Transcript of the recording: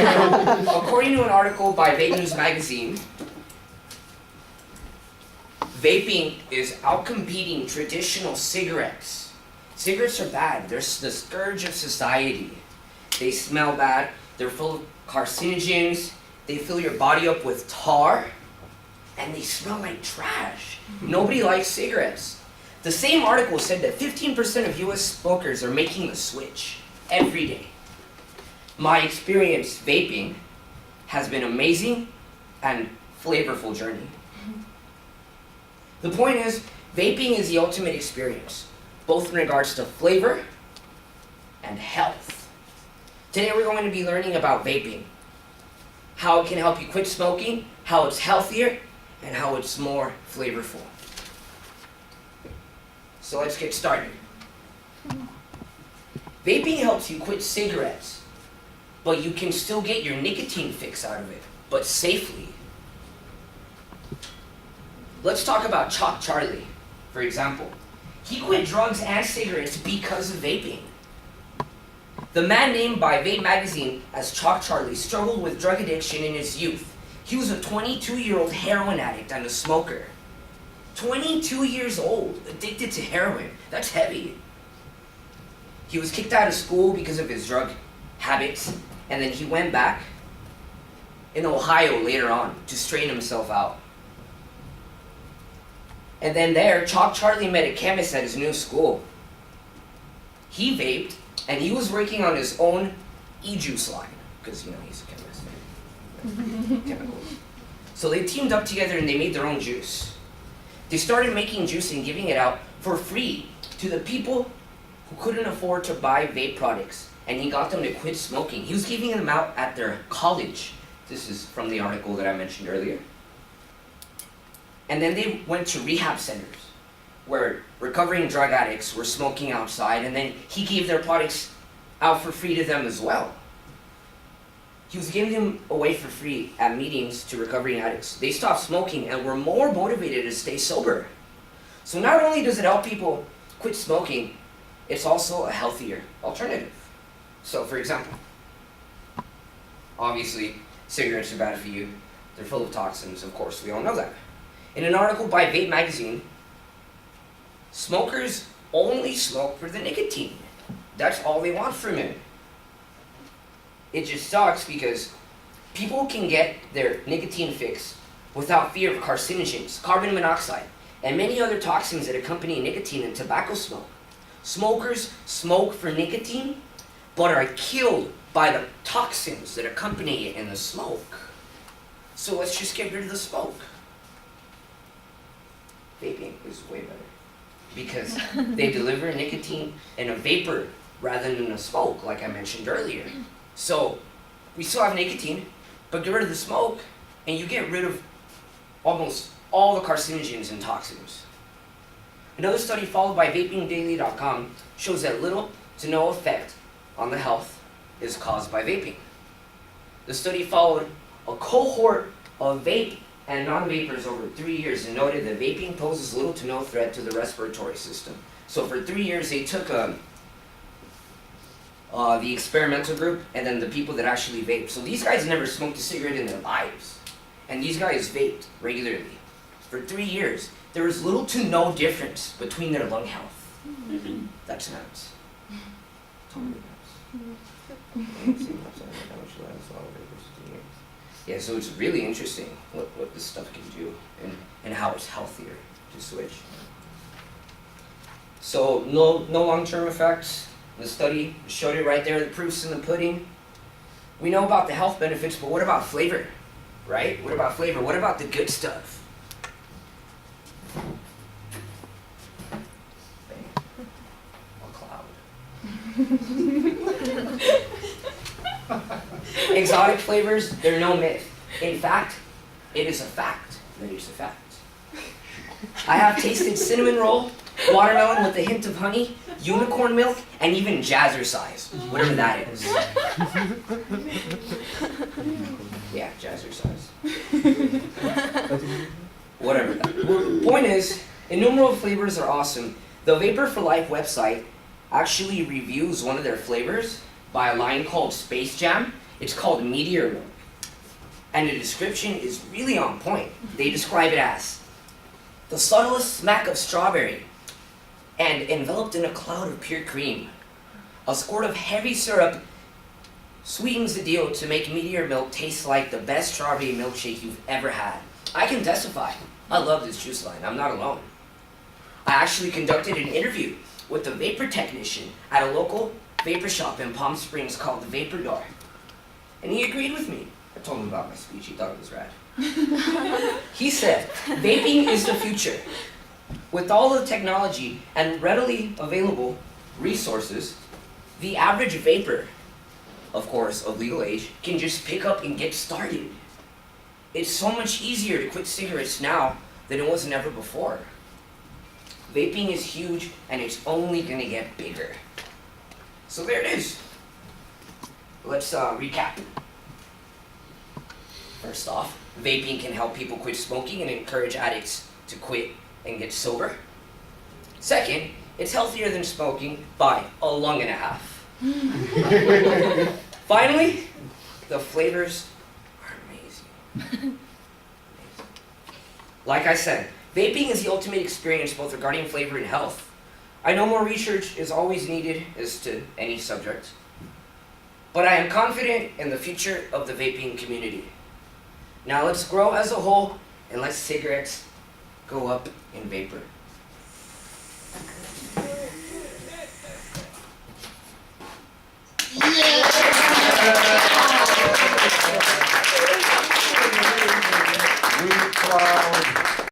According to an article by Vape News Magazine, vaping is outcompeting traditional cigarettes. Cigarettes are bad. They're the scourge of society. They smell bad. They're full of carcinogens. They fill your body up with tar. And they smell like trash. Nobody likes cigarettes. The same article said that 15% of US smokers are making the switch every day. My experience vaping has been amazing and flavorful journey. The point is, vaping is the ultimate experience, both in regards to flavor and health. Today we're going to be learning about vaping, how it can help you quit smoking, how it's healthier, and how it's more flavorful. So let's get started. Vaping helps you quit cigarettes, but you can still get your nicotine fix out of it, but safely. Let's talk about Chalk Charlie, for example. He quit drugs and cigarettes because of vaping. The man named by Vape Magazine as Chalk Charlie struggled with drug addiction in his youth. He was a 22-year-old heroin addict and a smoker. 22 years old, addicted to heroin. That's heavy. He was kicked out of school because of his drug habits, and then he went back in Ohio later on to straighten himself out. And then there, Chalk Charlie met a chemist at his new school. He vaped, and he was working on his own e-juice line, because, he's a chemist. Chemicals. So they teamed up together and they made their own juice. They started making juice and giving it out for free to the people who couldn't afford to buy vape products, and he got them to quit smoking. He was giving them out at their college. This is from the article that I mentioned earlier. And then they went to rehab centers where recovering drug addicts were smoking outside, and then he gave their products out for free to them as well. He was giving them away for free at meetings to recovering addicts. They stopped smoking and were more motivated to stay sober. So not only does it help people quit smoking, it's also a healthier alternative. So for example, obviously cigarettes are bad for you. They're full of toxins, of course, we all know that. In an article by Vape Magazine, smokers only smoke for the nicotine. That's all they want from it. It just sucks because people can get their nicotine fix without fear of carcinogens, carbon monoxide, and many other toxins that accompany nicotine and tobacco smoke. Smokers smoke for nicotine, but are killed by the toxins that accompany it in the smoke. So let's just get rid of the smoke. Vaping is way better because they deliver nicotine in a vapor rather than a smoke, like I mentioned earlier. So we still have nicotine, but get rid of the smoke, and you get rid of almost all the carcinogens and toxins. Another study followed by VapingDaily.com shows that little to no effect on the health is caused by vaping. The study followed a cohort of vape and non-vapers over 3 years and noted that vaping poses little to no threat to the respiratory system. So for 3 years they took the experimental group and then the people that actually vape. So these guys never smoked a cigarette in their lives. And these guys vaped regularly. For 3 years, there was little to no difference between their lung health. That's nuts. Totally nuts. Yeah, so it's really interesting what this stuff can do and how it's healthier to switch. So no long-term effects. The study showed it right there, the proof's in the pudding. We know about the health benefits, but what about flavor, right? What about flavor? What about the good stuff? A cloud. Exotic flavors, they're no myth. In fact, it is a fact that it's a fact. I have tasted cinnamon roll, watermelon with a hint of honey, unicorn milk, and even jazzercise, whatever that is. Yeah, jazzercise. Whatever that. Point is, innumerable flavors are awesome. The Vapor for Life website actually reviews one of their flavors by a line called Space Jam. It's called Meteor Milk. And the description is really on point. They describe it as the subtlest smack of strawberry and enveloped in a cloud of pure cream. A squirt of heavy syrup sweetens the deal to make Meteor Milk taste like the best strawberry milkshake you've ever had. I can testify. I love this juice line. I'm not alone. I actually conducted an interview with a vapor technician at a local vapor shop in Palm Springs called the Vapor Door. And he agreed with me. I told him about my speech. He thought it was rad. He said, vaping is the future. With all the technology and readily available resources, the average vapor, of course, of legal age, can just pick up and get started. It's so much easier to quit cigarettes now than it was ever before. Vaping is huge and it's only gonna get bigger. So there it is. Let's recap. First off, vaping can help people quit smoking and encourage addicts to quit and get sober. Second, it's healthier than smoking by a lung and a half. Finally, the flavors are amazing. Like I said, vaping is the ultimate experience both regarding flavor and health. I know more research is always needed as to any subject, but I am confident in the future of the vaping community. Now let's grow as a whole and let cigarettes go up in vapor. We cloud.